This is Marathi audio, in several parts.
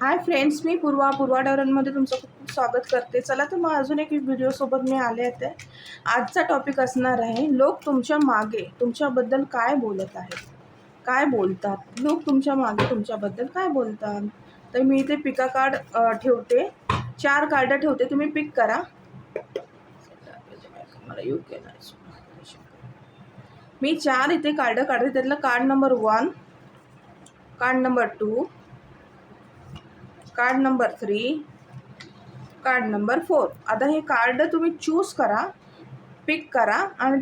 हाय फ्रेंड्स, मी पूर्वा डावरांमध्ये तुमचं खूप खूप स्वागत करते. चला तर मग अजून एक व्हिडिओसोबत मी आले आहे. आजचा टॉपिक असणार आहे, लोक तुमच्या मागे तुमच्याबद्दल काय बोलत आहेत, काय बोलतात. लोक तुमच्या मागे तुमच्याबद्दल काय बोलतात. तर मी इथे पिका कार्ड ठेवते, 4 कार्ड ठेवते, तुम्ही पिक करा. मला योग्य नाही, मी 4 इथे कार्ड काढते. त्यातलं card number 1, card number 2, card number 3, card number 4. आता हे कार्ड तुम्ही चूज करा, पिक करा आणि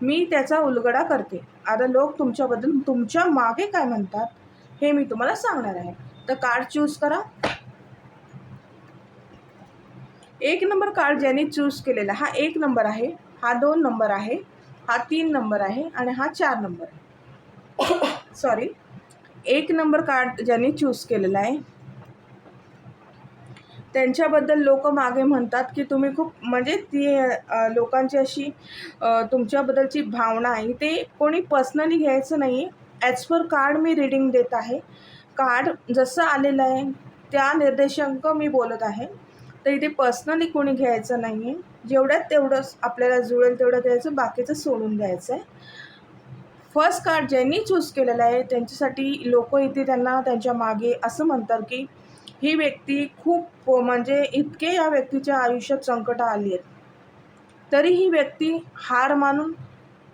मी त्याचा उलगडा करते. आता लोक तुमच्याबद्दल तुमच्या मागे काय म्हणतात हे मी तुम्हाला सांगणार आहे. तर कार्ड चूज करा. 1 नंबर कार्ड ज्यांनी चूज केलेला, हा 1 नंबर आहे, हा 2 नंबर आहे, हा 3 नंबर आहे आणि हा 4 नंबर आहे. सॉरी, 1 नंबर कार्ड ज्यांनी चूज केलेला आहे त्यांच्याबद्दल लोक मागे म्हणतात की तुम्ही खूप, म्हणजे ती लोकांची अशी तुमच्याबद्दलची भावना आहे, ते कोणी पर्सनली घ्यायचं नाही. ॲज पर कार्ड मी रीडिंग देत आहे. कार्ड जसं आलेलं आहे त्या निर्देशांक मी बोलत आहे. तर इथे पर्सनली कोणी घ्यायचं नाही आहे. जेवढ्यात तेवढंच आपल्याला जुळेल तेवढं घ्यायचं, बाकीचं सोडून द्यायचं आहे. फर्स्ट कार्ड ज्यांनी चूज केलेलं आहे त्यांच्यासाठी लोक इथे त्यांना त्यांच्या मागे असं म्हणतात की ही व्यक्ती खूप, म्हणजे इतके या व्यक्तीच्या आयुष्यात संकट आली आहेत, तरी ही व्यक्ती हार मानून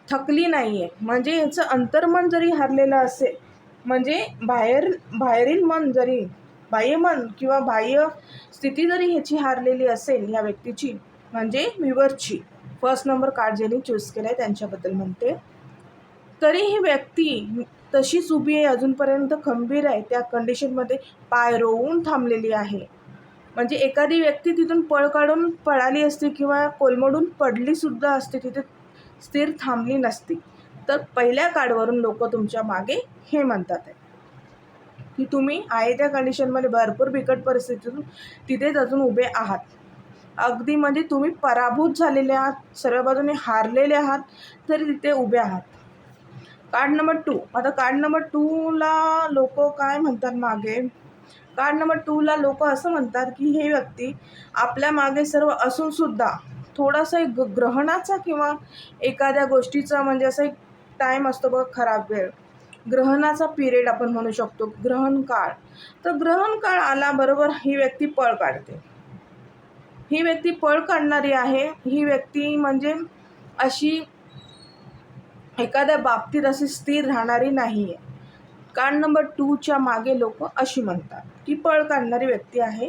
थकली नाही आहे. म्हणजे याचं अंतर्मन जरी हरलेलं असेल, म्हणजे बाहेरील मन जरी, बाह्य मन किंवा बाह्य स्थिती जरी ह्याची हारलेली असेल या व्यक्तीची, म्हणजे व्ह्यूअरची, फर्स्ट नंबर कार्ड ज्यांनी चूज केलं आहे त्यांच्याबद्दल म्हणते, तरी ही व्यक्ती तशीच उभी आहे, अजूनपर्यंत खंबीर आहे. त्या कंडिशनमध्ये पाय रोवून थांबलेली आहे. म्हणजे एखादी व्यक्ती तिथून पळ काढून पळाली असती किंवा कोलमडून पडलीसुद्धा असते, तिथे स्थिर थांबली नसती. तर पहिल्या कार्डवरून लोक तुमच्या मागे हे म्हणतात आहे की तुम्ही आहे त्या कंडिशनमध्ये, भरपूर बिकट परिस्थितीतून तिथेच अजून उभे आहात. अगदी म्हणजे तुम्ही पराभूत झालेले आहात, सर्व बाजूने हारलेले आहात, तरी तिथे उभे आहात. Card number 2. आता कार्ड नंबर 2ला लोक काय म्हणतात मागे. कार्ड नंबर 2ला लोक असं म्हणतात की हे व्यक्ती आपल्या मागे सर्व असूनसुद्धा थोडासा एक ग्रहणाचा किंवा एखाद्या गोष्टीचा, म्हणजे असा एक टाईम असतो बघा, खराब वेळ, ग्रहणाचा पिरियड आपण म्हणू शकतो, ग्रहण काळ. तर ग्रहण काळ आला बरोबर ही व्यक्ती पळ काढते. ही व्यक्ती पळ काढणारी आहे. ही व्यक्ती म्हणजे अशी एखाद्या बाबतीत अशी स्थिर राहणारी नाही आहे. कार्ड नंबर 2च्या मागे लोक अशी म्हणतात की पळ काढणारी व्यक्ती आहे.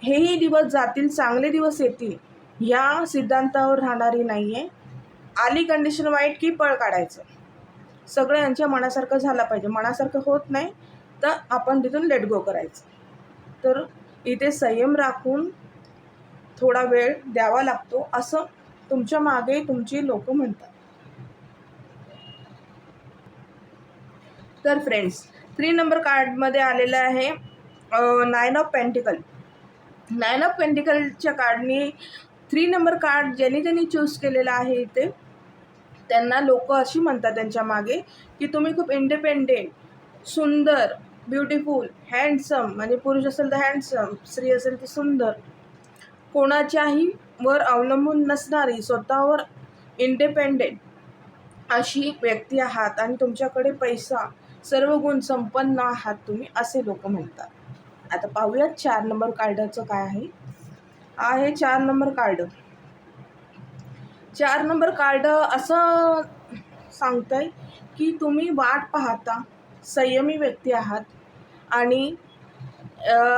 हेही दिवस जातील, चांगले दिवस येतील, या सिद्धांतावर राहणारी नाही आहे. आली कंडिशन वाईट की पळ काढायचं, सगळं यांच्या मनासारखं झालं पाहिजे. मनासारखं होत नाही तर आपण तिथून लेट गो करायचं. तर इथे संयम राखून थोडा वेळ द्यावा लागतो, असं तुमच्या मागे तुमची लोक म्हणतात. तर फ्रेंड्स, 3 नंबर कार्डमध्ये आलेलं आहे 9 ऑफ पेंटिकल. 9 ऑफ पेंटिकलच्या कार्डनी 3 नंबर कार्ड ज्यांनी चूज केलेलं आहे इथे, त्यांना लोक अशी म्हणतात त्यांच्या मागे की तुम्ही खूप इंडिपेंडेंट, सुंदर, ब्युटिफुल, हँडसम, म्हणजे पुरुष असेल तर हँडसम, स्त्री असेल तर सुंदर, कोणाच्याही वर अवलंबून नसणारी, स्वतःवर इंडिपेंडेंट अशी व्यक्ती आहात आणि तुमच्याकडे पैसा, सर्व गुण संपन्न आहात तुम्ही, असे लोक म्हणतात. आता पाहूयात 4 नंबर कार्डाचं काय आहे. 4 नंबर कार्ड. 4 नंबर कार्ड असं सांगतंय की तुम्ही वाट पाहता, संयमी व्यक्ती आहात आणि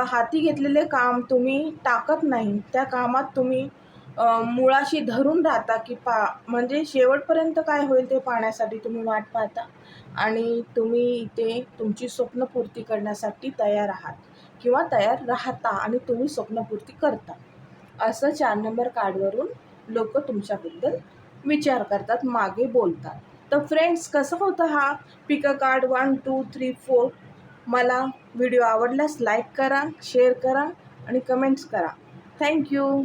हाती घेतलेले काम तुम्ही टाकत नाही. त्या कामात तुम्ही मुळाशी धरून राहता की म्हणजे शेवटपर्यंत काय होईल ते पाहण्यासाठी तुम्ही वाट पाहता आणि तुम्ही इथे तुमची स्वप्नपूर्ती करण्यासाठी तयार आहात किंवा तयार राहता आणि तुम्ही स्वप्नपूर्ती करता, असं 4 नंबर कार्डवरून लोक तुमच्याबद्दल विचार करतात, मागे बोलतात. तर फ्रेंड्स, कसं होतं हा पिका कार्ड 1 2 3 4. मला व्हिडिओ आवडल्यास लाईक करा, शेअर करा आणि कमेंट्स करा. थँक्यू.